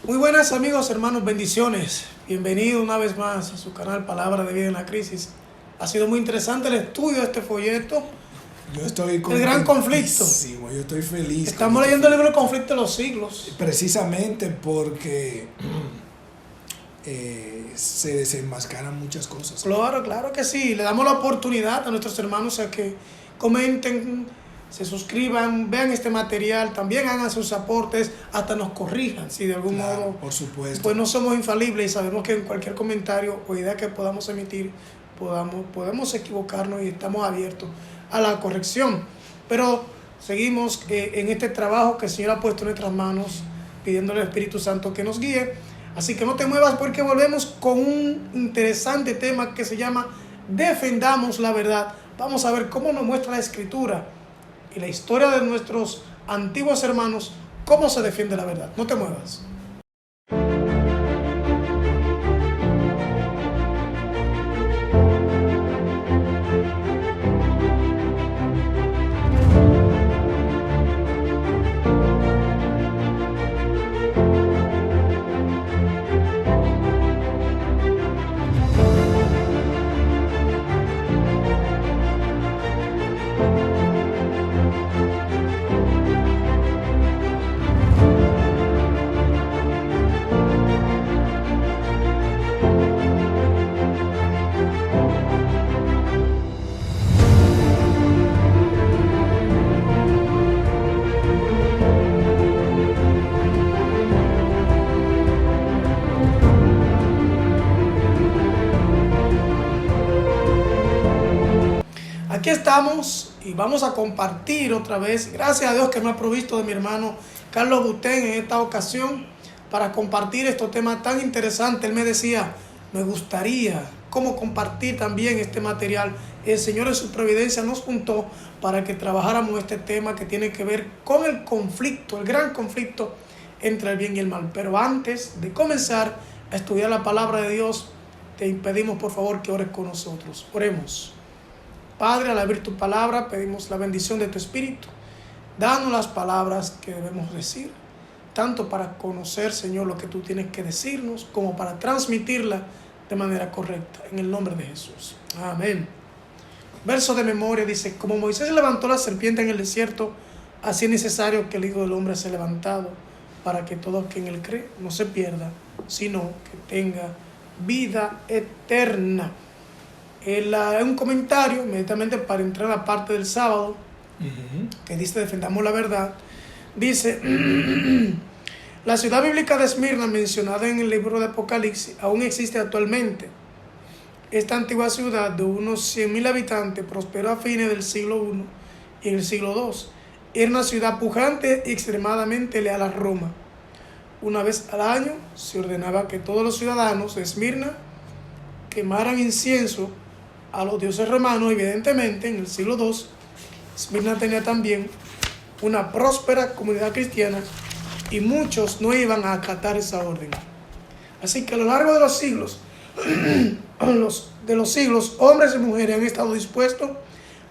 Muy buenas amigos, hermanos, bendiciones. Bienvenido una vez más a su canal Palabra de Vida en la Crisis. Ha sido muy interesante el estudio de este folleto. Yo estoy El gran conflicto. Yo estoy feliz. Estamos leyendo el libro El conflicto de los siglos. Precisamente porque se desenmascaran muchas cosas. Claro que sí. Le damos la oportunidad a nuestros hermanos a que comenten, se suscriban, vean este material, también hagan sus aportes, hasta nos corrijan si de algún modo. Por supuesto. Pues no somos infalibles y sabemos que en cualquier comentario o idea que podamos emitir podemos equivocarnos y estamos abiertos a la corrección. Pero seguimos en este trabajo que el Señor ha puesto en nuestras manos, pidiéndole al Espíritu Santo que nos guíe. Así que no te muevas porque volvemos con un interesante tema que se llama Defendamos la verdad. Vamos a ver cómo nos muestra la Escritura y la historia de nuestros antiguos hermanos, cómo se defiende la verdad. No te muevas. Aquí estamos y vamos a compartir otra vez. Gracias a Dios que me ha provisto de mi hermano Carlos Butén en esta ocasión para compartir estos temas tan interesantes. Él me decía, me gustaría cómo compartir también este material. El Señor en su providencia nos juntó para que trabajáramos este tema que tiene que ver con el conflicto, el gran conflicto entre el bien y el mal. Pero antes de comenzar a estudiar la palabra de Dios, te pedimos por favor que ores con nosotros. Oremos. Padre, al abrir tu palabra, pedimos la bendición de tu Espíritu. Danos las palabras que debemos decir, tanto para conocer, Señor, lo que tú tienes que decirnos, como para transmitirla de manera correcta. En el nombre de Jesús. Amén. Verso de memoria dice, como Moisés levantó la serpiente en el desierto, así es necesario que el Hijo del Hombre sea levantado, para que todo quien en él cree no se pierda, sino que tenga vida eterna. Un comentario inmediatamente para entrar a la parte del sábado, que dice defendamos la verdad. Dice, la ciudad bíblica de Esmirna, mencionada en el libro de Apocalipsis, aún existe actualmente. Esta antigua ciudad de unos 100,000 habitantes prosperó a fines del siglo I y en el siglo II. Era una ciudad pujante y extremadamente leal a Roma. Una vez al año se ordenaba que todos los ciudadanos de Esmirna quemaran incienso a los dioses romanos. Evidentemente, en el siglo II, Esmirna tenía también una próspera comunidad cristiana y muchos no iban a acatar esa orden. Así que a lo largo de los siglos, hombres y mujeres han estado dispuestos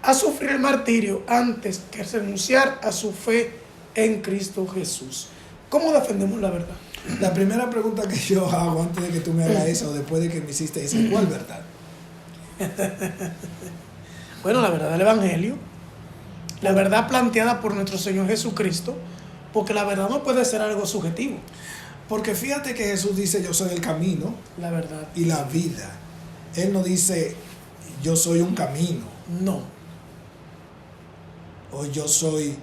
a sufrir el martirio antes que renunciar a su fe en Cristo Jesús. ¿Cómo defendemos la verdad? La primera pregunta que yo hago antes de que tú me hagas esa o después de que me hiciste esa, ¿cuál verdad? Bueno, la verdad del Evangelio, la verdad planteada por nuestro Señor Jesucristo, porque la verdad no puede ser algo subjetivo. Porque fíjate que Jesús dice, yo soy el camino, la verdad y la vida. Él no dice, yo soy un camino. No. O yo soy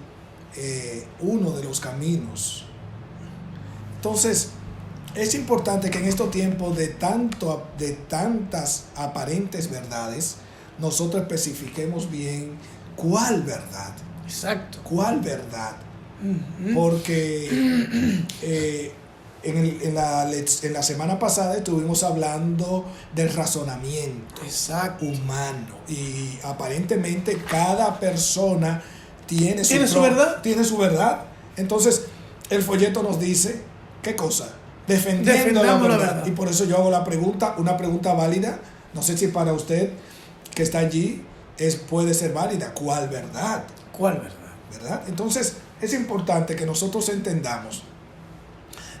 uno de los caminos. Entonces, es importante que en estos tiempos de tantas aparentes verdades, nosotros especifiquemos bien cuál verdad. Exacto. ¿Cuál verdad? Porque en la semana pasada estuvimos hablando del razonamiento humano. Y aparentemente cada persona tiene su verdad. Tiene su verdad. Entonces, el folleto nos dice, ¿qué cosa? Defendiendo la verdad. Y por eso yo hago la pregunta, una pregunta válida. No sé si para usted que está allí puede ser válida. ¿Cuál verdad? ¿Cuál verdad? ¿Verdad? Entonces es importante que nosotros entendamos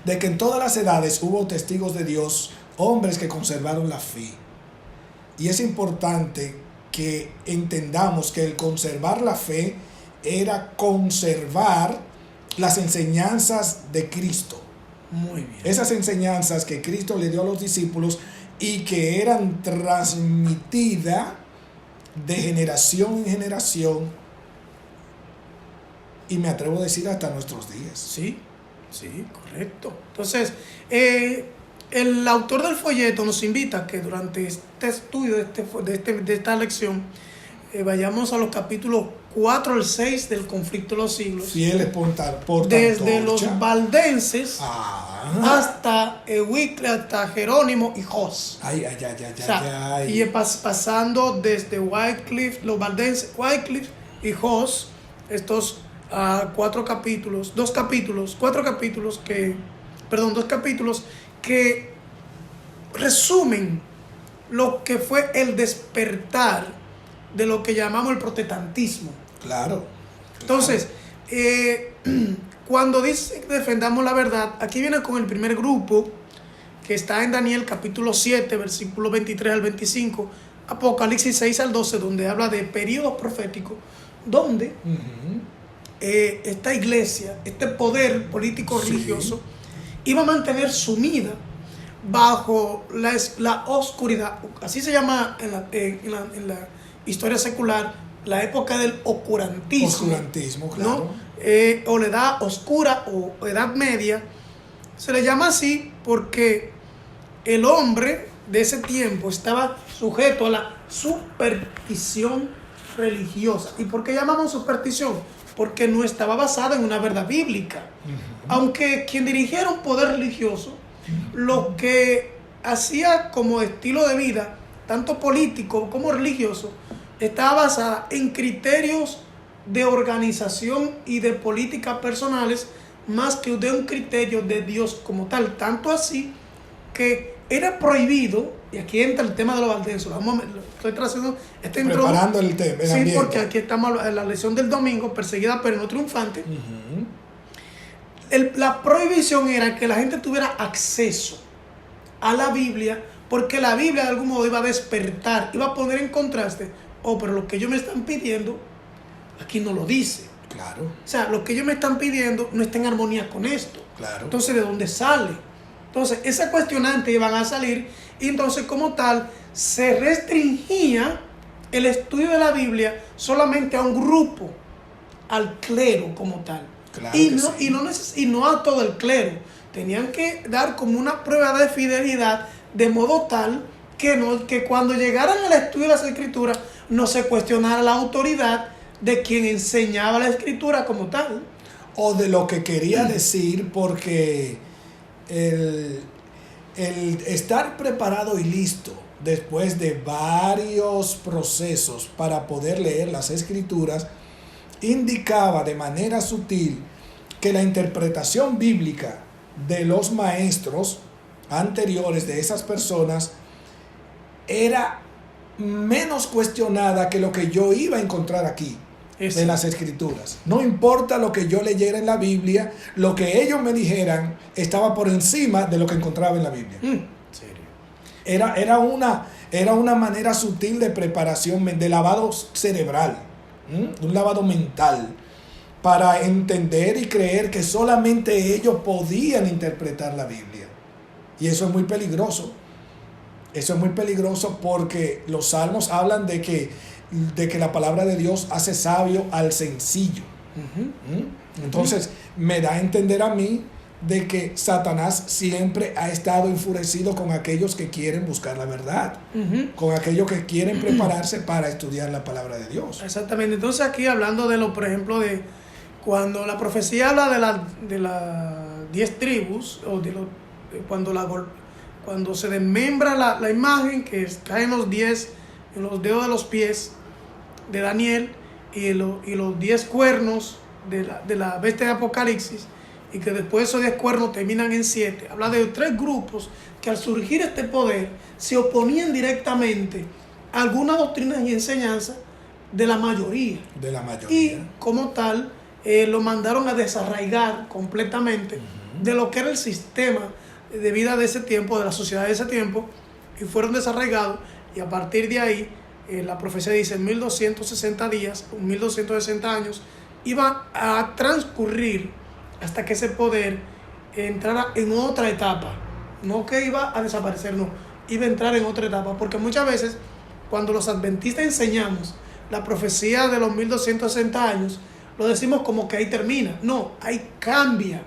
de que en todas las edades hubo testigos de Dios, hombres que conservaron la fe. Y es importante que entendamos que el conservar la fe era conservar las enseñanzas de Cristo. Muy bien. Esas enseñanzas que Cristo le dio a los discípulos y que eran transmitidas de generación en generación, y me atrevo a decir hasta nuestros días. Sí, sí, correcto. Entonces, el autor del folleto nos invita a que durante este estudio de esta lección vayamos a los capítulos 4 al 6 del conflicto de los siglos. Fieles por desde los valdenses hasta Wycliffe, hasta Jerónimo y Hus. Y pasando desde Wycliffe, los valdenses, Wycliffe y Hus, estos dos capítulos que resumen lo que fue el despertar de lo que llamamos el protestantismo. Claro. Entonces, cuando dice que defendamos la verdad, aquí viene con el primer grupo, que está en Daniel capítulo 7, versículos 23 al 25, Apocalipsis 6 al 12, donde habla de periodos proféticos, donde esta iglesia, este poder político religioso, iba a mantener sumida bajo la oscuridad. Así se llama en la historia secular la época del oscurantismo, claro, ¿no? O la edad oscura o edad media. Se le llama así porque el hombre de ese tiempo estaba sujeto a la superstición religiosa. ¿Y por qué llamamos superstición? Porque no estaba basada en una verdad bíblica. Aunque quien dirigiera un poder religioso, lo que hacía como estilo de vida, tanto político como religioso, estaba basada en criterios de organización y de políticas personales, más que de un criterio de Dios como tal. Tanto así que era prohibido, y aquí entra el tema de los valdenses. Estoy trazando preparando el tema. Sí, porque aquí estamos en la lección del domingo, perseguida pero no triunfante. La prohibición era que la gente tuviera acceso a la Biblia, porque la Biblia de algún modo iba a despertar, iba a poner en contraste, pero lo que ellos me están pidiendo, aquí no lo dice. Claro. O sea, lo que ellos me están pidiendo no está en armonía con esto. Claro. Entonces, ¿de dónde sale? Entonces, esas cuestionantes iban a salir, y entonces, como tal, se restringía el estudio de la Biblia solamente a un grupo, al clero como tal. Claro Y no a todo el clero. Tenían que dar como una prueba de fidelidad, de modo tal que cuando llegaran al estudio de las Escrituras no se cuestionara la autoridad de quien enseñaba la Escritura como tal. O de lo que quería decir, porque el estar preparado y listo después de varios procesos para poder leer las Escrituras indicaba de manera sutil que la interpretación bíblica de los maestros anteriores de esas personas era menos cuestionada que lo que yo iba a encontrar aquí en las Escrituras. No importa lo que yo leyera en la Biblia, lo que ellos me dijeran estaba por encima de lo que encontraba en la Biblia. ¿Serio? Era una manera sutil de preparación, de lavado cerebral, un lavado mental, para entender y creer que solamente ellos podían interpretar la Biblia. Y eso es muy peligroso. Eso es muy peligroso porque los salmos hablan de que la palabra de Dios hace sabio al sencillo. Entonces, me da a entender a mí de que Satanás siempre ha estado enfurecido con aquellos que quieren buscar la verdad, con aquellos que quieren prepararse para estudiar la palabra de Dios. Exactamente. Entonces, aquí hablando de por ejemplo, de cuando la profecía habla de las 10 tribus, o cuando se desmembra la imagen, que caen los 10 en los dedos de los pies de Daniel, y los 10 cuernos de la bestia de Apocalipsis, y que después esos 10 cuernos terminan en 7. Habla de 3 grupos que al surgir este poder se oponían directamente a algunas doctrinas y enseñanzas de la mayoría. Y como tal, lo mandaron a desarraigar completamente de lo que era el sistema de vida de ese tiempo, de la sociedad de ese tiempo, y fueron desarraigados, y a partir de ahí, la profecía dice, en 1260 días, 1260 años, iba a transcurrir hasta que ese poder entrara en otra etapa. No que iba a desaparecer, no, iba a entrar en otra etapa, porque muchas veces, cuando los adventistas enseñamos la profecía de los 1260 años, lo decimos como que ahí termina. No, ahí cambia.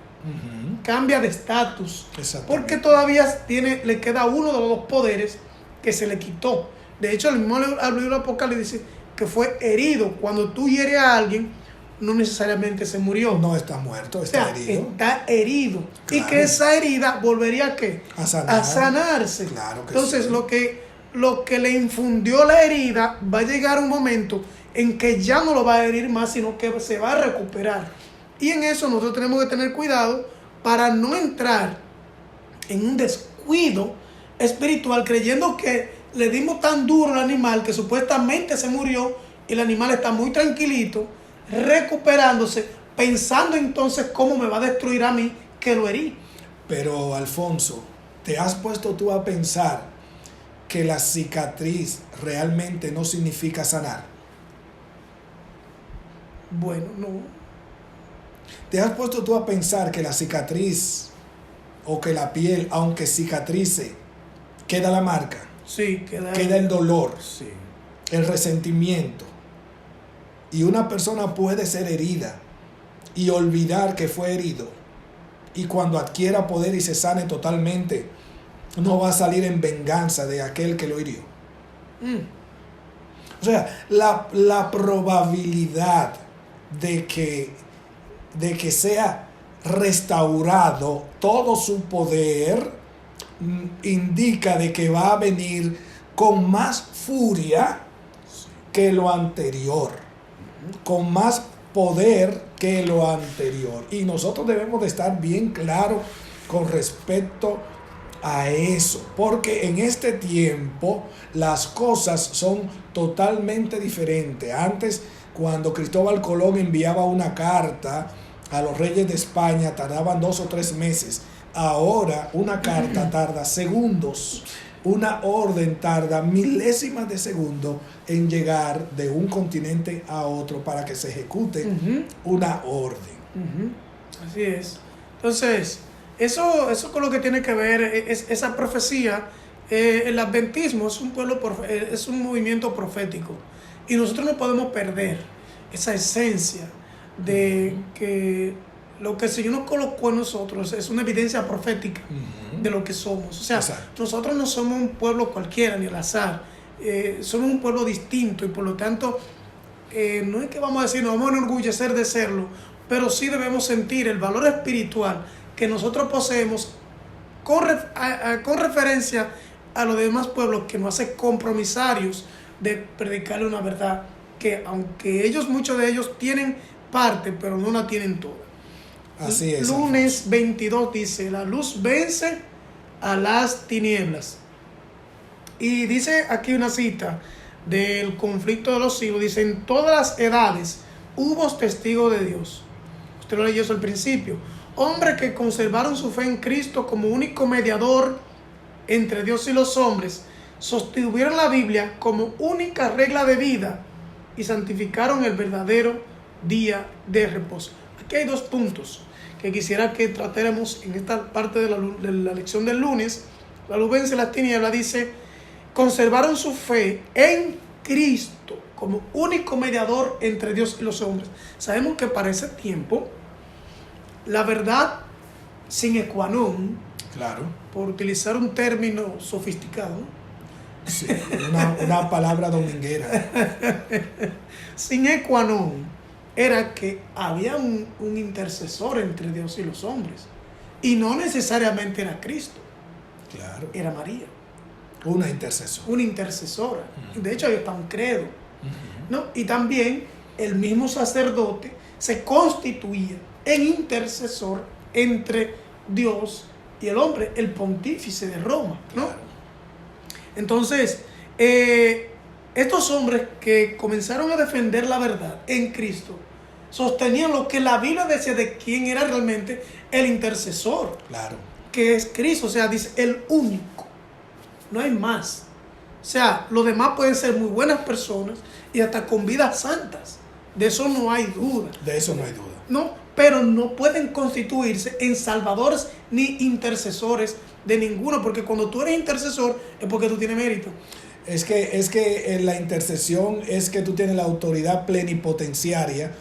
Cambia de estatus. Porque todavía le queda uno de los dos poderes que se le quitó. De hecho, el mismo libro Apocalipsis dice que fue herido. Cuando tú hieres a alguien, no necesariamente se murió. No está muerto, está herido. Está herido. Claro. Y que esa herida volvería ¿a qué? A sanarse. Claro que entonces, sí. lo que le infundió la herida va a llegar un momento en que ya no lo va a herir más, sino que se va a recuperar. Y en eso nosotros tenemos que tener cuidado para no entrar en un descuido espiritual creyendo que le dimos tan duro al animal que supuestamente se murió y el animal está muy tranquilito, recuperándose, pensando entonces cómo me va a destruir a mí que lo herí. Pero Alfonso, ¿te has puesto tú a pensar que la cicatriz realmente no significa sanar? Bueno, no. ¿Te has puesto tú a pensar que la cicatriz o que la piel, aunque cicatrice, queda la marca? Sí, queda el dolor, sí, el resentimiento. Y una persona puede ser herida y olvidar que fue herido. Y cuando adquiera poder y se sane totalmente, no va a salir en venganza de aquel que lo hirió. O sea, la probabilidad de que sea restaurado todo su poder indica de que va a venir con más furia que lo anterior, con más poder que lo anterior. Y nosotros debemos de estar bien claros con respecto a eso, porque en este tiempo las cosas son totalmente diferentes. Antes, cuando Cristóbal Colón enviaba una carta a los reyes de España, tardaban 2 o 3 meses. Ahora una carta tarda segundos, una orden tarda milésimas de segundo en llegar de un continente a otro para que se ejecute una orden. Así es. Entonces, eso con lo que tiene que ver es esa profecía. El adventismo es un movimiento profético y nosotros no podemos perder esa esencia de que lo que el Señor nos colocó en nosotros es una evidencia profética de lo que somos. O sea, nosotros no somos un pueblo cualquiera ni al azar. Somos un pueblo distinto y por lo tanto no es que vamos a decir, nos vamos a enorgullecer de serlo, pero sí debemos sentir el valor espiritual que nosotros poseemos con referencia a los demás pueblos que nos hace compromisarios de predicarle una verdad que aunque muchos de ellos tienen parte, pero no la tienen toda. Así es. Lunes 22 dice, la luz vence a las tinieblas. Y dice aquí una cita del conflicto de los siglos, dice, en todas las edades hubo testigos de Dios. Usted lo leyó eso al principio. Hombres que conservaron su fe en Cristo como único mediador entre Dios y los hombres, sostuvieron la Biblia como única regla de vida y santificaron el verdadero día de reposo. Aquí hay 2 puntos que quisiera que tratáramos en esta parte de la lección del lunes. La luz vence las tinieblas, dice, conservaron su fe en Cristo como único mediador entre Dios y los hombres. Sabemos que para ese tiempo la verdad sine qua non, claro, por utilizar un término sofisticado, sí, una palabra dominguera, sine qua non, era que había un intercesor entre Dios y los hombres. Y no necesariamente era Cristo. Claro. Era María. Una intercesora. Una intercesora. De hecho, ahí está un credo. ¿No? Y también el mismo sacerdote se constituía en intercesor entre Dios y el hombre, el pontífice de Roma, ¿no? Claro. Entonces, estos hombres que comenzaron a defender la verdad en Cristo sostenían lo que la Biblia decía de quién era realmente el intercesor. Claro. Que es Cristo, o sea, dice el único. No hay más. O sea, los demás pueden ser muy buenas personas y hasta con vidas santas. De eso no hay duda. De eso no hay duda. No, pero no pueden constituirse en salvadores ni intercesores de ninguno, porque cuando tú eres intercesor es porque tú tienes mérito. Es que la intercesión es que tú tienes la autoridad plenipotenciaria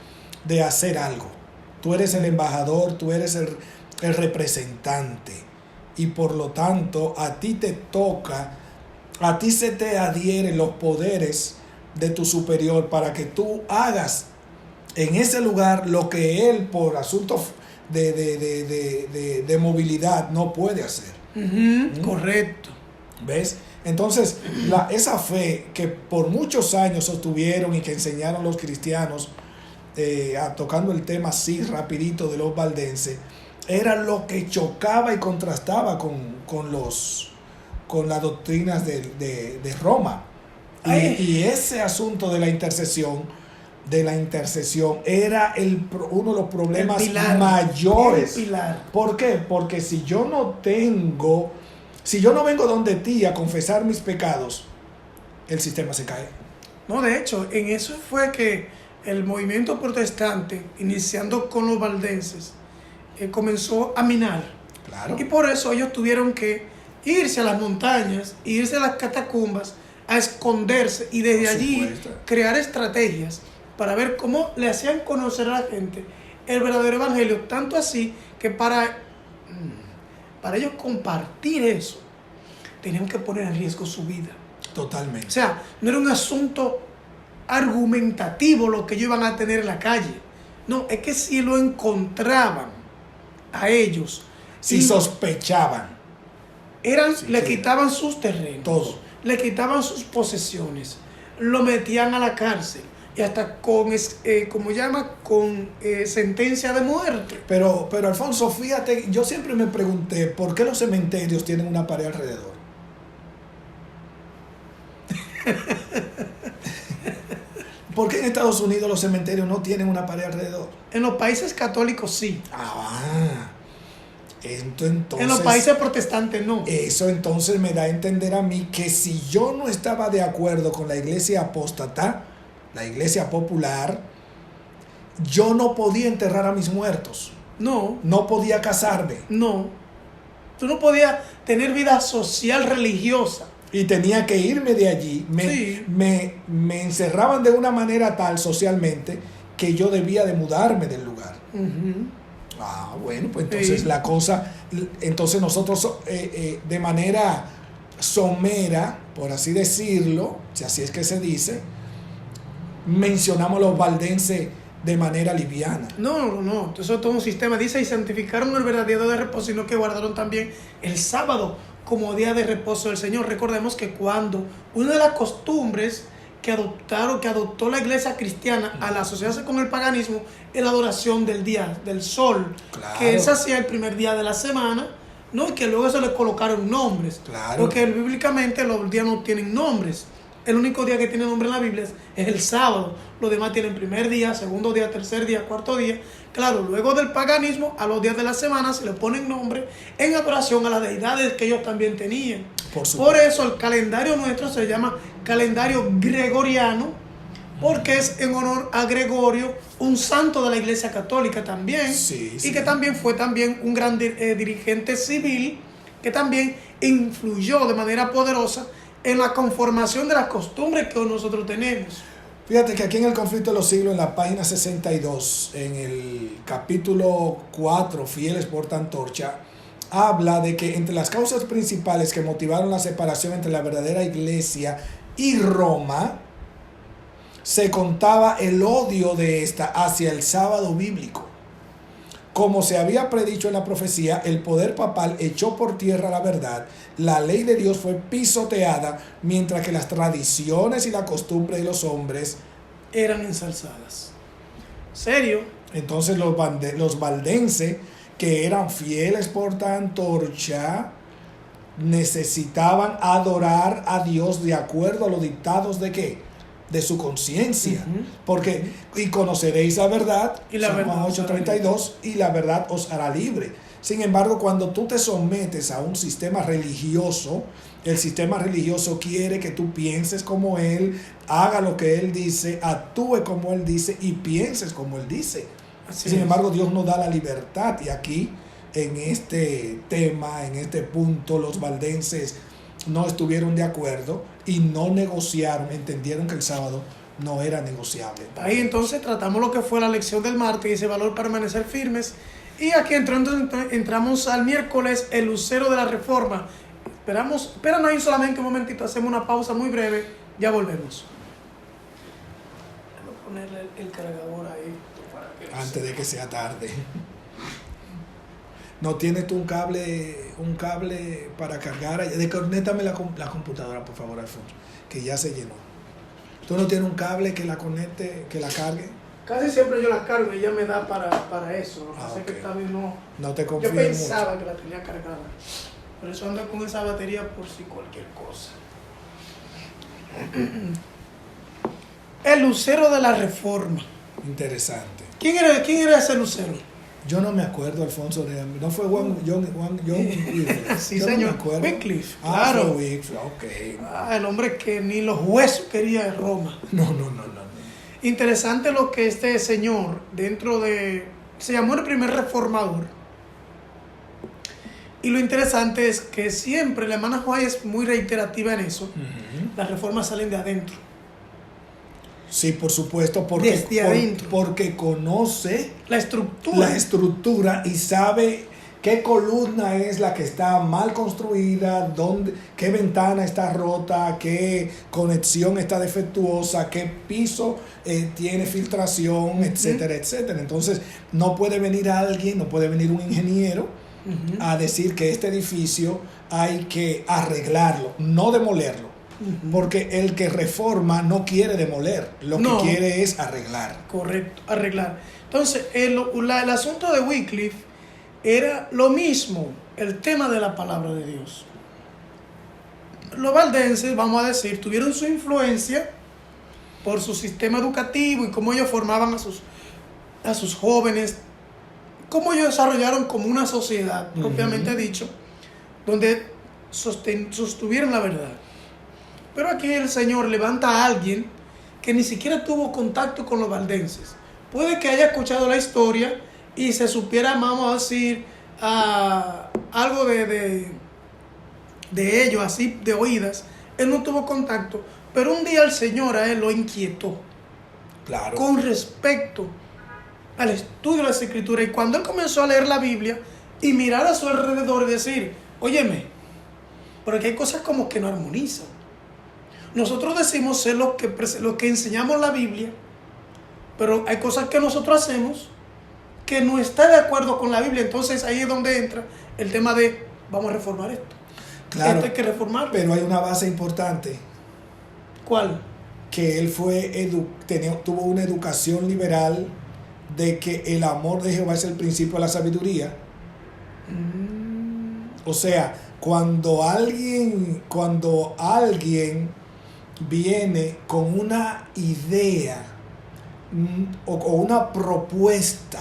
de hacer algo. Tú eres el embajador, tú eres el representante. Y por lo tanto, a ti te toca, a ti se te adhieren los poderes de tu superior para que tú hagas en ese lugar lo que él, por asuntos de movilidad, no puede hacer. Correcto. ¿Ves? Entonces, esa fe que por muchos años sostuvieron y que enseñaron los cristianos, tocando el tema así rapidito de los valdenses, era lo que chocaba y contrastaba con las doctrinas de Roma. Y ese asunto de la intercesión era uno de los problemas mayores. ¿Por qué? Porque si yo no vengo donde ti a confesar mis pecados, el sistema se cae. No, de hecho, en eso fue que el movimiento protestante, iniciando con los valdenses, comenzó a minar. Claro. Y por eso ellos tuvieron que irse a las montañas, irse a las catacumbas, a esconderse y desde allí crear estrategias para ver cómo le hacían conocer a la gente el verdadero evangelio, tanto así que para ellos compartir eso tenían que poner en riesgo su vida. Totalmente. O sea, no era un asunto argumentativo lo que ellos iban a tener en la calle. No, es que si lo encontraban a ellos, si sospechaban, le quitaban sus terrenos, todo, le quitaban sus posesiones, lo metían a la cárcel y hasta con sentencia de muerte. Pero Alfonso, fíjate, yo siempre me pregunté ¿por qué los cementerios tienen una pared alrededor? ¿Por qué en Estados Unidos los cementerios no tienen una pared alrededor? En los países católicos sí. Entonces, en los países protestantes no. Eso entonces me da a entender a mí que si yo no estaba de acuerdo con la iglesia apóstata, la iglesia popular, yo no podía enterrar a mis muertos. No. No podía casarme. No. Tú no podías tener vida social religiosa. Y tenía que irme de allí. Me encerraban de una manera tal socialmente que yo debía de mudarme del lugar. Bueno, pues entonces la cosa, entonces nosotros de manera somera, por así decirlo, si así es que se dice, mencionamos los valdenses de manera liviana. No, eso es todo un sistema. Dice, y santificaron el verdadero día de reposo, sino que guardaron también el sábado como día de reposo del Señor. Recordemos que cuando una de las costumbres que adoptó la iglesia cristiana al asociarse con el paganismo es la adoración del día del sol, claro, que se hacía el primer día de la semana, ¿no? Y que luego se le colocaron nombres, claro, porque bíblicamente los días no tienen nombres. El único día que tiene nombre en la Biblia es el sábado. Los demás tienen primer día, segundo día, tercer día, cuarto día. Claro, luego del paganismo, a los días de la semana se le ponen nombre en adoración a las deidades que ellos también tenían. Por eso el calendario nuestro se llama calendario gregoriano, porque es en honor a Gregorio, un santo de la Iglesia Católica también, y que también fue un gran dirigente civil, que también influyó de manera poderosa en la conformación de las costumbres que nosotros tenemos. Fíjate que aquí en el Conflicto de los Siglos, en la página 62, en el capítulo 4, Fieles porta antorcha, habla de que entre las causas principales que motivaron la separación entre la verdadera iglesia y Roma, se contaba el odio de esta hacia el sábado bíblico. Como se había predicho en la profecía, el poder papal echó por tierra la verdad, la ley de Dios fue pisoteada, mientras que las tradiciones y la costumbre de los hombres eran ensalzadas. ¿Serio? Entonces los valdenses, que eran fieles porta antorcha, necesitaban adorar a Dios de acuerdo a los dictados ¿de qué? de su conciencia. Ujú. Porque, y conoceréis la verdad, Y la San verdad Juan os hará 8:32, y la verdad os hará libre. Sin embargo, cuando tú te sometes a un sistema religioso, el sistema religioso quiere que tú pienses como él, haga lo que él dice, actúe como él dice y pienses como él dice. Así Sin es. embargo, Dios nos da la libertad, y aquí, en este tema, en este punto, los valdenses no estuvieron de acuerdo y no negociaron, entendieron que el sábado no era negociable. Ahí entonces tratamos lo que fue la lección del martes y ese valor permanecer firmes. Y aquí entramos al miércoles, el lucero de la reforma. Espéranos ahí solamente un momentito, hacemos una pausa muy breve, ya volvemos. Voy a ponerle el cargador ahí para que Antes de que sea tarde. ¿No tienes tú un cable para cargar? Desconéctame la computadora, por favor, Alfonso, que ya se llenó. ¿Tú no tienes un cable que la conecte, que la cargue? Casi siempre yo la cargo y ella me da para eso. Lo que pasa es que Ok. esta vez no. No te Yo confíes pensaba mucho. que la tenía cargada. Por eso ando con esa batería por si cualquier cosa. El lucero de la reforma. Interesante. ¿Quién era ese lucero? Yo no me acuerdo, Alfonso, no fue John Wycliffe. Sí, Yo no señor. me acuerdo. Wycliffe, Ah, claro. fue Wycliffe, ok. El hombre que ni los huesos quería de Roma. No. Interesante lo que este señor, se llamó el primer reformador. Y lo interesante es que siempre la hermana White es muy reiterativa en eso. Ujú. Las reformas salen de adentro. Sí, por supuesto, Desde adentro. porque conoce La estructura. y sabe qué columna es la que está mal construida, qué ventana está rota, qué conexión está defectuosa, qué piso tiene filtración, etcétera, etcétera. Entonces, no puede venir un ingeniero a decir que este edificio hay que arreglarlo, no demolerlo. Porque el que reforma no quiere demoler, lo que quiere es arreglar. Correcto, arreglar. Entonces, el asunto de Wycliffe era lo mismo, el tema de la palabra de Dios. Los valdenses, vamos a decir, tuvieron su influencia por su sistema educativo y cómo ellos formaban a sus jóvenes, cómo ellos desarrollaron como una sociedad, propiamente dicho, donde sostuvieron la verdad. Pero aquí el Señor levanta a alguien que ni siquiera tuvo contacto con los valdenses. Puede que haya escuchado la historia y se supiera, vamos a decir, algo de ellos, así de oídas. Él no tuvo contacto, pero un día el Señor a él lo inquietó. Claro. Con respecto al estudio de las Escrituras. Y cuando él comenzó a leer la Biblia y mirar a su alrededor y decir, óyeme, porque hay cosas como que no armonizan. Nosotros decimos ser lo que enseñamos la Biblia, pero hay cosas que nosotros hacemos que no está de acuerdo con la Biblia. Entonces ahí es donde entra el tema de vamos a reformar esto. Claro, esto hay que reformarlo. pero hay una base importante. ¿Cuál? Que él tuvo una educación liberal de que el amor de Jehová es el principio de la sabiduría. O sea, cuando alguien viene con una idea o una propuesta,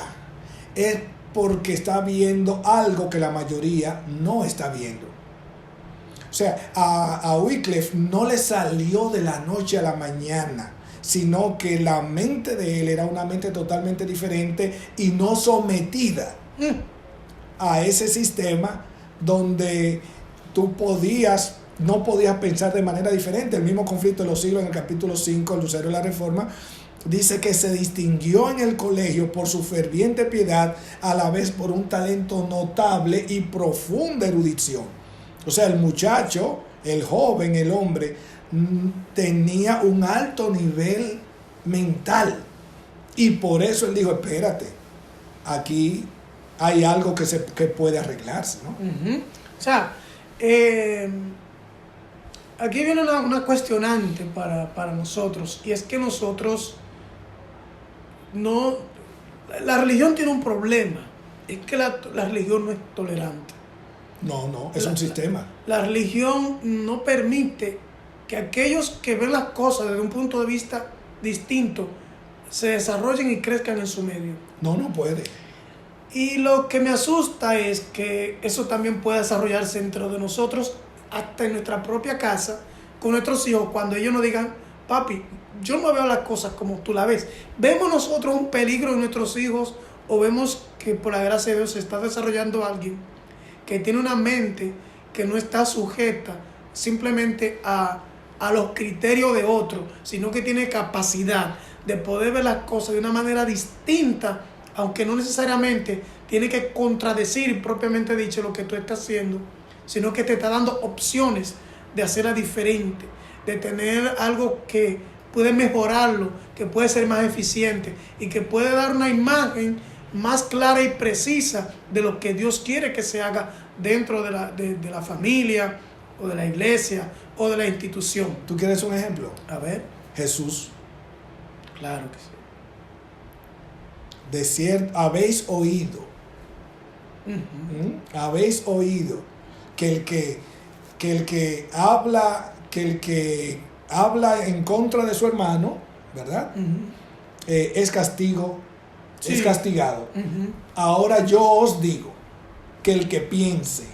es porque está viendo algo que la mayoría no está viendo. O sea, a Wycliffe no le salió de la noche a la mañana, sino que la mente de él era una mente totalmente diferente y no sometida a ese sistema donde tú no podías pensar de manera diferente. El mismo Conflicto de los Siglos, en el capítulo 5, el lucero de la Reforma, dice que se distinguió en el colegio por su ferviente piedad, a la vez por un talento notable y profunda erudición. O sea, el muchacho, el joven, el hombre, tenía un alto nivel mental. Y por eso él dijo, espérate, aquí hay algo que puede arreglarse, ¿no? O sea, aquí viene una cuestionante para nosotros, y es que nosotros la religión tiene un problema, es que la religión no es tolerante. No, es un sistema. La religión no permite que aquellos que ven las cosas desde un punto de vista distinto se desarrollen y crezcan en su medio. No puede. Y lo que me asusta es que eso también pueda desarrollarse dentro de nosotros, hasta en nuestra propia casa, con nuestros hijos, cuando ellos nos digan, papi, yo no veo las cosas como tú las ves. ¿Vemos nosotros un peligro en nuestros hijos o vemos que por la gracia de Dios se está desarrollando alguien que tiene una mente que no está sujeta simplemente a los criterios de otro, sino que tiene capacidad de poder ver las cosas de una manera distinta, aunque no necesariamente tiene que contradecir propiamente dicho lo que tú estás haciendo, sino que te está dando opciones de hacerla diferente, de tener algo que puede mejorarlo, que puede ser más eficiente y que puede dar una imagen más clara y precisa de lo que Dios quiere que se haga dentro de la familia o de la iglesia o de la institución. ¿Tú quieres un ejemplo? A ver. Jesús. Claro que sí. De cierto, habéis oído. Habéis oído que el que habla en contra de su hermano, ¿verdad? Es castigo, sí. Es castigado. Ahora yo os digo que el que piense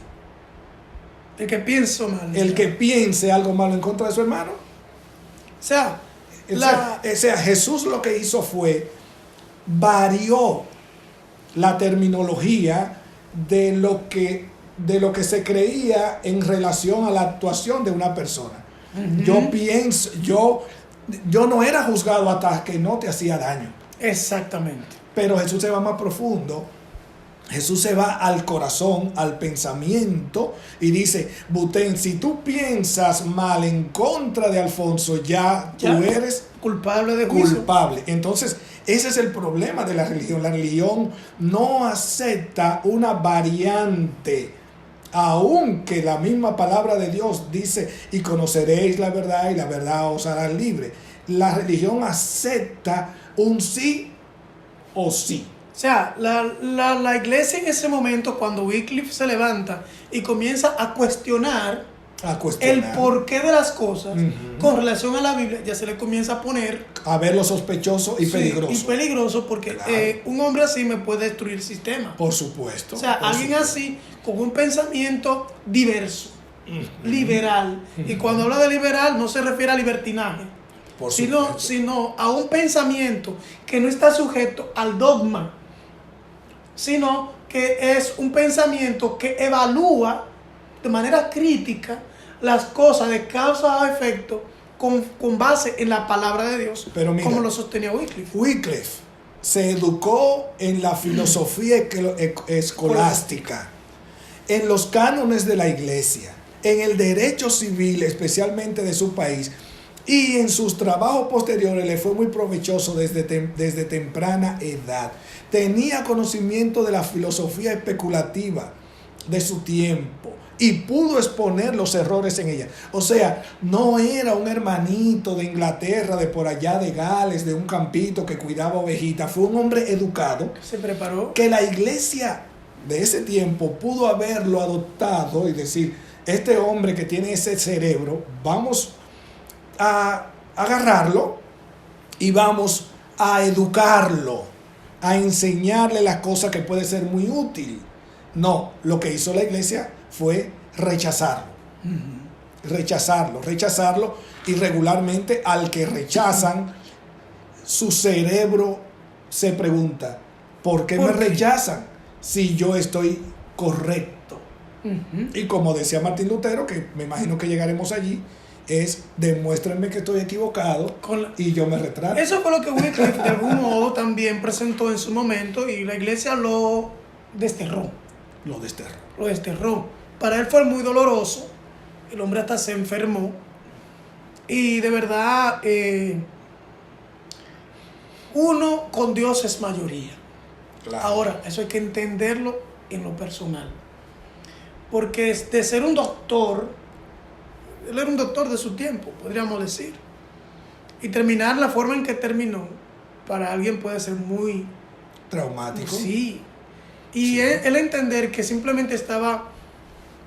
algo malo en contra de su hermano, o sea, Jesús lo que hizo fue varió la terminología de lo que se creía en relación a la actuación de una persona. Yo no era juzgado hasta que no te hacía daño. Exactamente. Pero Jesús se va más profundo. Jesús se va al corazón, al pensamiento y dice, Butén, si tú piensas mal en contra de Alfonso, ya tú eres culpable de juicio. Culpable. Entonces, ese es el problema de la religión. La religión no acepta una variante, aunque la misma palabra de Dios dice, y conoceréis la verdad y la verdad os hará libre. La religión acepta un sí o sí. O sea, la iglesia en ese momento, cuando Wycliffe se levanta y comienza a cuestionar el porqué de las cosas con relación a la Biblia, ya se le comienza a poner a ver lo sospechoso y peligroso. Y peligroso porque claro, un hombre así me puede destruir el sistema. Por supuesto. O sea, alguien así con un pensamiento diverso, liberal. Y cuando habla de liberal no se refiere a libertinaje, sino a un pensamiento que no está sujeto al dogma, sino que es un pensamiento que evalúa de manera crítica las cosas de causa a efecto con base en la palabra de Dios. Pero mira, como lo sostenía Wycliffe. Wycliffe se educó en la filosofía escolástica, en los cánones de la iglesia, en el derecho civil, especialmente de su país, y en sus trabajos posteriores le fue muy provechoso desde temprana edad. Tenía conocimiento de la filosofía especulativa de su tiempo y pudo exponer los errores en ella. O sea, no era un hermanito de Inglaterra, de por allá de Gales, de un campito que cuidaba ovejitas. Fue un hombre educado. Se preparó. Que la iglesia de ese tiempo pudo haberlo adoptado y decir, este hombre que tiene ese cerebro, vamos a agarrarlo y vamos a educarlo, a enseñarle las cosas que puede ser muy útil. No, lo que hizo la iglesia fue rechazarlo. Rechazarlo, y regularmente al que rechazan, su cerebro se pregunta, ¿por qué me rechazan si yo estoy correcto? Y como decía Martín Lutero, que me imagino que llegaremos allí, es demuéstrenme que estoy equivocado y yo me retrato. Eso fue lo que Wycliffe de algún modo también presentó en su momento y la iglesia lo desterró. Lo desterró. Lo desterró. Para él fue muy doloroso. El hombre hasta se enfermó. Y de verdad, uno con Dios es mayoría. Claro. Ahora, eso hay que entenderlo en lo personal. Porque de ser un doctor, él era un doctor de su tiempo, podríamos decir. Y terminar la forma en que terminó, para alguien puede ser muy traumático. Sí. Y él entender que simplemente estaba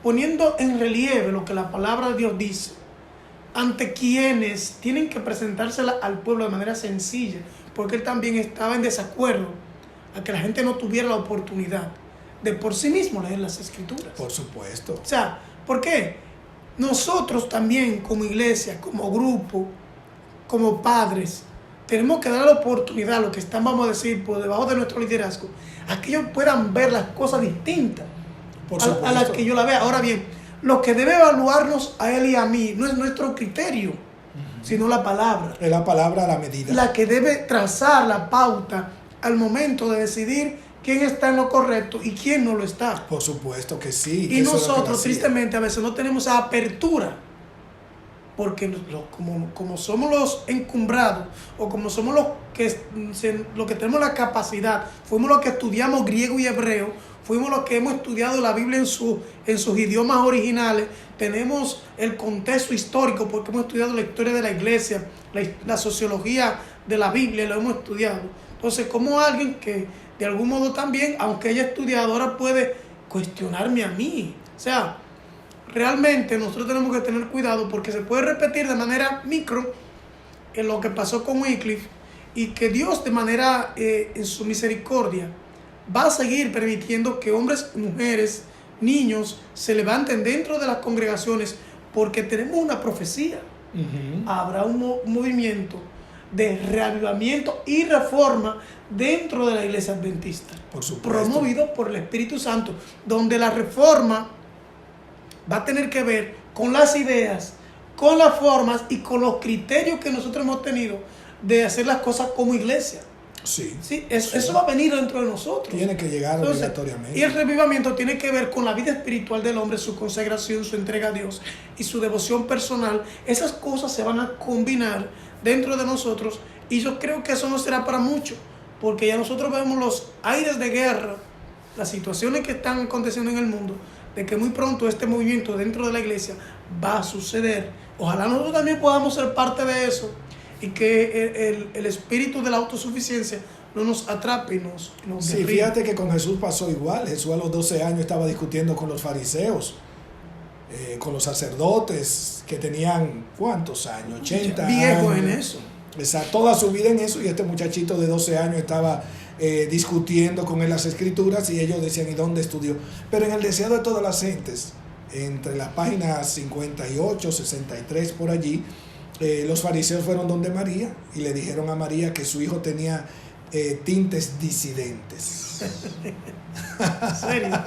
poniendo en relieve lo que la palabra de Dios dice, ante quienes tienen que presentársela al pueblo de manera sencilla, porque él también estaba en desacuerdo a que la gente no tuviera la oportunidad de por sí mismo leer las Escrituras. Por supuesto. O sea, ¿por qué? Nosotros también como iglesia, como grupo, como padres, tenemos que dar la oportunidad a los que están, vamos a decir, por debajo de nuestro liderazgo, a que ellos puedan ver las cosas distintas a las que yo la vea. Ahora bien, lo que debe evaluarnos a él y a mí no es nuestro criterio, sino la palabra. Es la palabra a la medida. La que debe trazar la pauta al momento de decidir quién está en lo correcto y quién no lo está. Por supuesto que sí. Y nosotros, tristemente, a veces no tenemos esa apertura. Porque como somos los encumbrados, o como somos los que tenemos la capacidad, fuimos los que estudiamos griego y hebreo, fuimos los que hemos estudiado la Biblia en sus idiomas originales, tenemos el contexto histórico porque hemos estudiado la historia de la iglesia, la sociología de la Biblia, lo hemos estudiado. Entonces, como alguien que de algún modo también, aunque haya estudiado, ahora puede cuestionarme a mí. O sea, realmente nosotros tenemos que tener cuidado porque se puede repetir de manera micro en lo que pasó con Wycliffe, y que Dios de manera en su misericordia va a seguir permitiendo que hombres, mujeres, niños se levanten dentro de las congregaciones, porque tenemos una profecía. Habrá un movimiento de reavivamiento y reforma dentro de la iglesia adventista, por supuesto, promovido por el Espíritu Santo, donde la reforma va a tener que ver con las ideas, con las formas y con los criterios que nosotros hemos tenido de hacer las cosas como iglesia. Sí. Eso va a venir dentro de nosotros. Tiene que llegar obligatoriamente. Y el revivamiento tiene que ver con la vida espiritual del hombre, su consagración, su entrega a Dios y su devoción personal. Esas cosas se van a combinar dentro de nosotros, y yo creo que eso no será para mucho, porque ya nosotros vemos los aires de guerra, las situaciones que están aconteciendo en el mundo, de que muy pronto este movimiento dentro de la iglesia va a suceder. Ojalá nosotros también podamos ser parte de eso, y que el espíritu de la autosuficiencia no nos atrape y nos Sí, derribe. fíjate que con Jesús pasó igual. Jesús a los 12 años estaba discutiendo con los fariseos, con los sacerdotes que tenían, ¿cuántos años? 80 Viejo años. en eso. Exacto, toda su vida en eso, y este muchachito de 12 años estaba discutiendo con él las escrituras, y ellos decían, ¿y dónde estudió? Pero en el deseo de todas las gentes, entre las páginas 58, 63 por allí, los fariseos fueron donde María y le dijeron a María que su hijo tenía tintes disidentes. ¿En serio?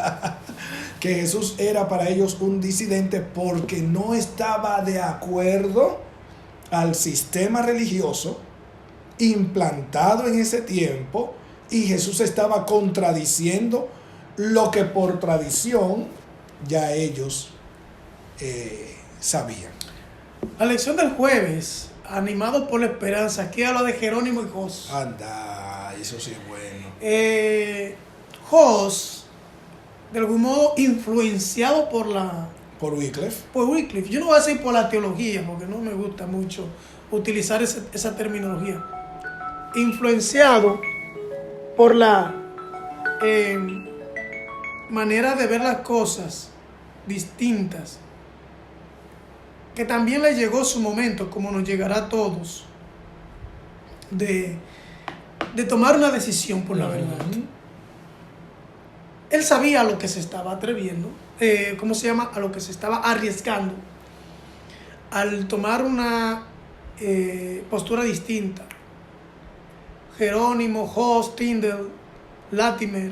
Que Jesús era para ellos un disidente porque no estaba de acuerdo al sistema religioso implantado en ese tiempo, y Jesús estaba contradiciendo lo que por tradición ya ellos sabían. La lección del jueves, animado por la esperanza, aquí habla de Jerónimo y Jos. Anda, eso sí es bueno. Jos, de algún modo influenciado por Wycliffe. Yo no voy a decir por la teología, porque no me gusta mucho utilizar esa terminología. Influenciado por la manera de ver las cosas distintas, que también le llegó su momento, como nos llegará a todos, de tomar una decisión por la verdad. Él sabía a lo que se estaba atreviendo, a lo que se estaba arriesgando al tomar una postura distinta. Jerónimo, Jos, Tyndale, Latimer,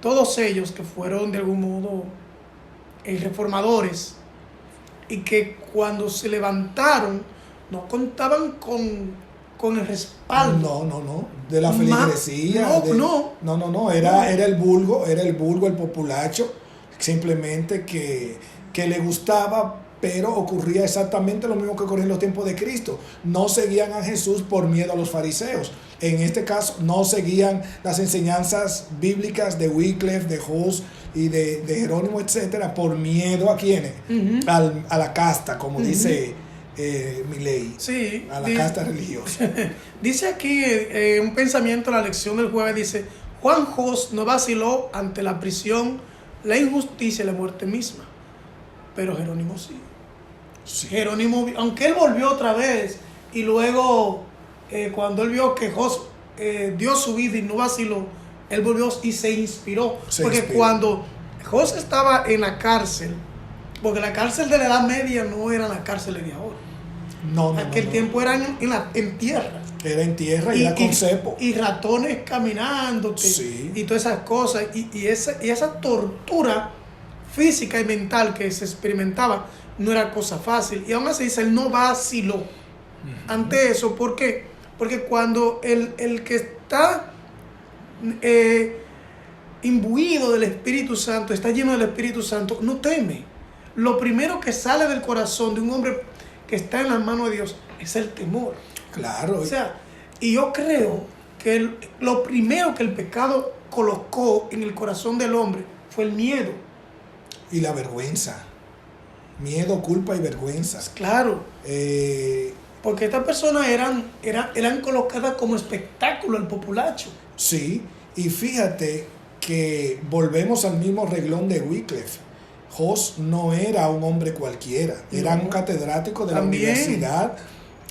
todos ellos que fueron de algún modo reformadores, y que cuando se levantaron no contaban con el respaldo. No, de la feligresía. No, era el vulgo, el populacho, simplemente que le gustaba, pero ocurría exactamente lo mismo que ocurrió en los tiempos de Cristo. No seguían a Jesús por miedo a los fariseos. En este caso, no seguían las enseñanzas bíblicas de Wycliffe, de Hus y de Jerónimo, etcétera, por miedo a quienes, a la casta, como dice Milei, sí, a la casta religiosa. Dice aquí un pensamiento, la lección del jueves, dice: Juan Jos no vaciló ante la prisión, la injusticia y la muerte misma, pero Jerónimo sí. Sí. Jerónimo, aunque él volvió otra vez y luego cuando él vio que Jos dio su vida y no vaciló, él volvió y se inspiró. Porque cuando Jos estaba en la cárcel, porque la cárcel de la Edad Media no era la cárcel de ahora. No, Aquel tiempo era en tierra. Era en tierra y era con cepo. Y ratones caminándote. Sí. Y todas esas cosas. Y esa tortura física y mental que se experimentaba no era cosa fácil. Y aún así dice, él no vaciló ante eso. ¿Por qué? Porque cuando el que está imbuido del Espíritu Santo, está lleno del Espíritu Santo, no teme. Lo primero que sale del corazón de un hombre que está en las manos de Dios es el temor. Claro. O sea, y yo creo que lo primero que el pecado colocó en el corazón del hombre fue el miedo. Y la vergüenza. Miedo, culpa y vergüenza. Claro. Porque estas personas eran colocadas como espectáculo al populacho. Sí, y fíjate que volvemos al mismo reglón de Wycliffe. Jos no era un hombre cualquiera, era un catedrático de la universidad,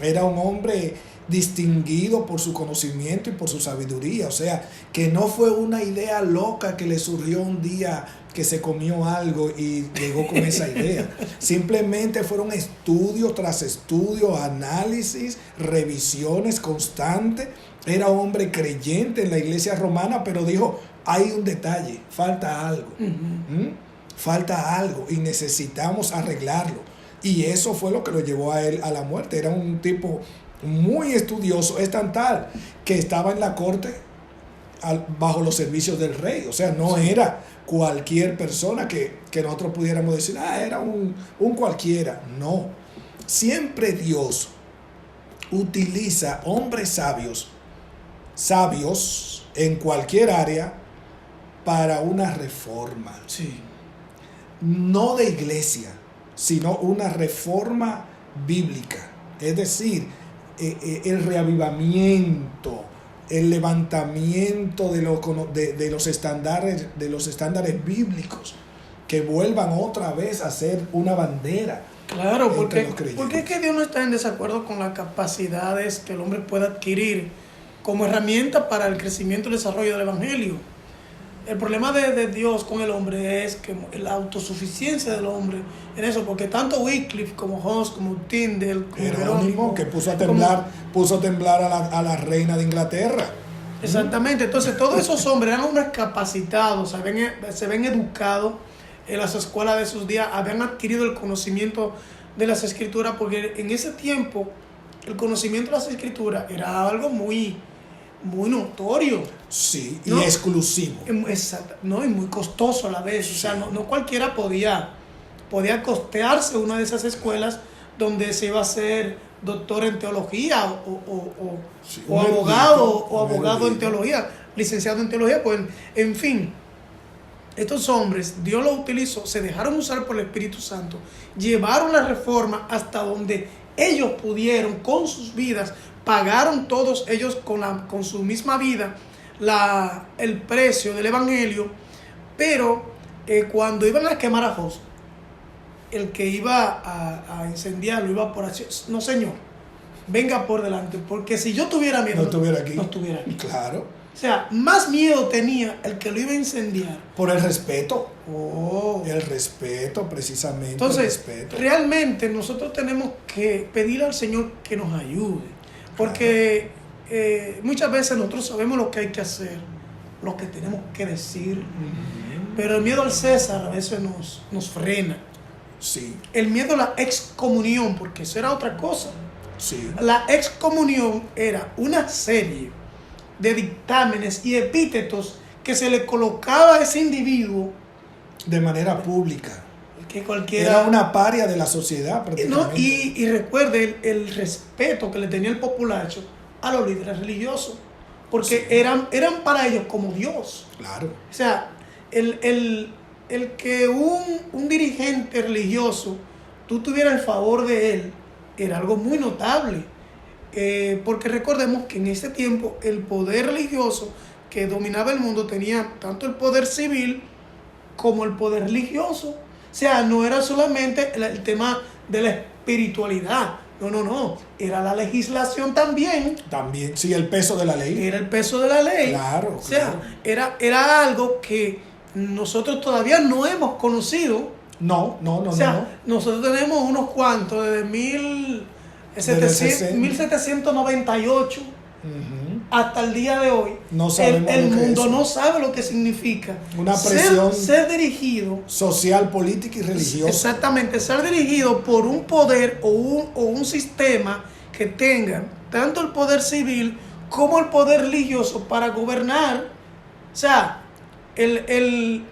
era un hombre distinguido por su conocimiento y por su sabiduría. O sea, que no fue una idea loca que le surgió un día que se comió algo y llegó con esa idea. Simplemente fueron estudios tras estudios, análisis, revisiones constantes. Era un hombre creyente en la iglesia romana, pero dijo, hay un detalle, falta algo. Falta algo y necesitamos arreglarlo. Y eso fue lo que lo llevó a él a la muerte. Era un tipo muy estudioso, es tan tal que estaba en la corte bajo los servicios del rey. O sea, no era cualquier persona que nosotros pudiéramos decir, era un cualquiera. No. Siempre Dios utiliza hombres sabios en cualquier área para una reforma. Sí. No de iglesia, sino una reforma bíblica. Es decir, el reavivamiento, el levantamiento de los estándares bíblicos, que vuelvan otra vez a ser una bandera. Claro, porque es que Dios no está en desacuerdo con las capacidades que el hombre puede adquirir como herramienta para el crecimiento y el desarrollo del Evangelio. El problema de Dios con el hombre es que la autosuficiencia del hombre en eso, porque tanto Wycliffe como Jos, como Tyndale, como Jerónimo, que puso a temblar a la reina de Inglaterra. Exactamente, entonces todos esos hombres eran hombres capacitados, se ven educados en las escuelas de esos días, habían adquirido el conocimiento de las escrituras, porque en ese tiempo el conocimiento de las escrituras era algo muy notorio. Sí, y exclusivo. Exacto, no, y muy costoso a la vez. Sí. O sea, no cualquiera podía costearse una de esas escuelas donde se iba a ser doctor en teología o abogado en teología, licenciado en teología. Pues, en fin, estos hombres, Dios los utilizó, se dejaron usar por el Espíritu Santo, llevaron la reforma hasta donde ellos pudieron con sus vidas. Pagaron todos ellos con su misma vida el precio del Evangelio, pero cuando iban a quemar a Jos, el que iba a incendiarlo iba por así, no señor, venga por delante, porque si yo tuviera miedo, no estuviera aquí. Claro. O sea, más miedo tenía el que lo iba a incendiar. Por el respeto. El respeto, precisamente. Entonces, realmente nosotros tenemos que pedirle al Señor que nos ayude. Porque muchas veces nosotros sabemos lo que hay que hacer, lo que tenemos que decir, pero el miedo al César a veces nos frena. Sí. El miedo a la excomunión, porque eso era otra cosa. Sí. La excomunión era una serie de dictámenes y epítetos que se le colocaba a ese individuo de manera pública. Que cualquiera... Era una paria de la sociedad prácticamente. Y recuerde el respeto que le tenía el populacho a los líderes religiosos, porque sí, eran para ellos como Dios. Claro. O sea, el que un dirigente religioso, tú tuvieras el favor de él, era algo muy notable. Porque recordemos que en ese tiempo el poder religioso que dominaba el mundo tenía tanto el poder civil como el poder religioso. O sea, no era solamente el tema de la espiritualidad. No. Era la legislación también. También, sí, el peso de la ley. Era el peso de la ley. Claro, O sea, claro. era algo que nosotros todavía no hemos conocido. No. O sea, nosotros tenemos unos cuantos desde 1798 hasta el día de hoy. No sabemos el lo que mundo es. no sabe lo que significa Una presión ser dirigido social, política y religiosa. Exactamente, ser dirigido por un poder o un sistema que tenga tanto el poder civil como el poder religioso para gobernar. O sea, el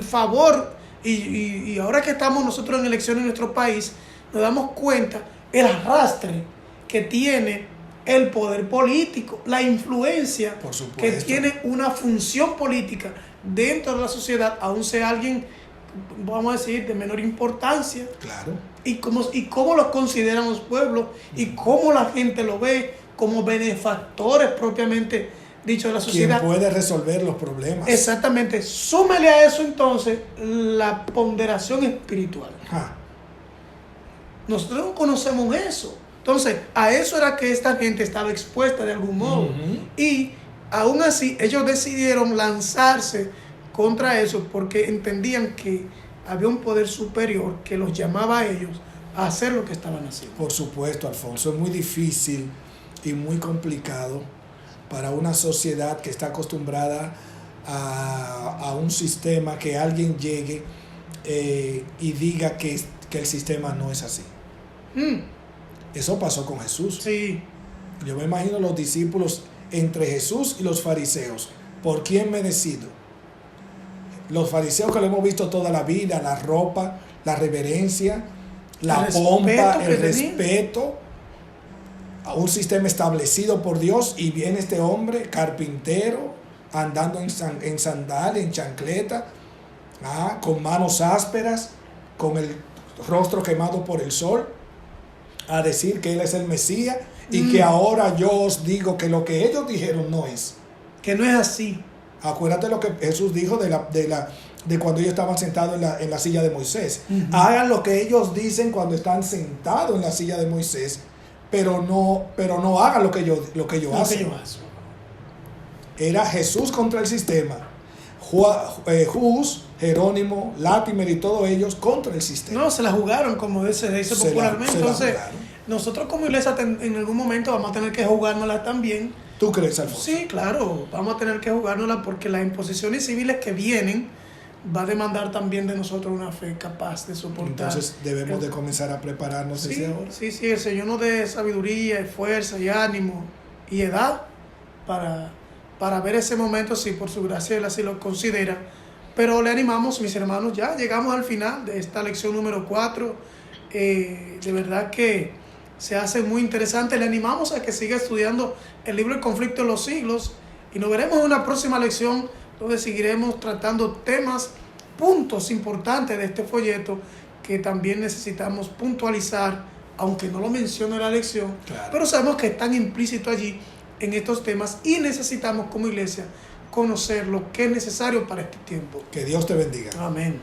favor, y ahora que estamos nosotros en elecciones en nuestro país, nos damos cuenta el arrastre que tiene el poder político, la influencia que tiene una función política dentro de la sociedad, aun sea alguien, vamos a decir, de menor importancia. Claro. Y cómo lo consideran los pueblos y cómo la gente lo ve como benefactores propiamente dicho de la sociedad. ¿Quién puede resolver los problemas? Exactamente. Súmele a eso entonces la ponderación espiritual. Nosotros no conocemos eso. Entonces, a eso era que esta gente estaba expuesta de algún modo. Y aún así, ellos decidieron lanzarse contra eso porque entendían que había un poder superior que los llamaba a ellos a hacer lo que estaban haciendo. Por supuesto, Alfonso, es muy difícil y muy complicado para una sociedad que está acostumbrada a un sistema, que alguien llegue y diga que el sistema no es así. Eso pasó con Jesús. Sí. Yo me imagino los discípulos entre Jesús y los fariseos. ¿Por quién me decido? Los fariseos que lo hemos visto toda la vida, la ropa, la reverencia, la pompa, el respeto a un sistema establecido por Dios, y viene este hombre carpintero andando en sandalia, en chancleta, con manos ásperas, con el rostro quemado por el sol, a decir que él es el Mesías y que ahora yo os digo que lo que ellos dijeron no es. Que no es así. Acuérdate lo que Jesús dijo de cuando ellos estaban sentados en la silla de Moisés. Hagan lo que ellos dicen cuando están sentados en la silla de Moisés, pero no hagan lo que ellos hacen. Era Jesús contra el sistema. Hus, Jerónimo, Latimer y todos ellos contra el sistema. No, se la jugaron, como se dice popularmente. Entonces, nosotros como iglesia en algún momento vamos a tener que jugárnosla también. ¿Tú crees, Alfonso? Sí, claro, vamos a tener que jugárnosla porque las imposiciones civiles que vienen va a demandar también de nosotros una fe capaz de soportar. Entonces debemos de comenzar a prepararnos desde ahora. Sí, el Señor nos dé sabiduría y fuerza y ánimo y edad para ver ese momento, si por su gracia Él así lo considera. Pero le animamos, mis hermanos, ya llegamos al final de esta lección número 4. De verdad que se hace muy interesante. Le animamos a que siga estudiando el libro El conflicto de los siglos, y nos veremos en una próxima lección donde seguiremos tratando temas, puntos importantes de este folleto que también necesitamos puntualizar, aunque no lo mencione la lección. Claro. Pero sabemos que están implícitos allí en estos temas y necesitamos como iglesia conocer lo que es necesario para este tiempo. Que Dios te bendiga. Amén.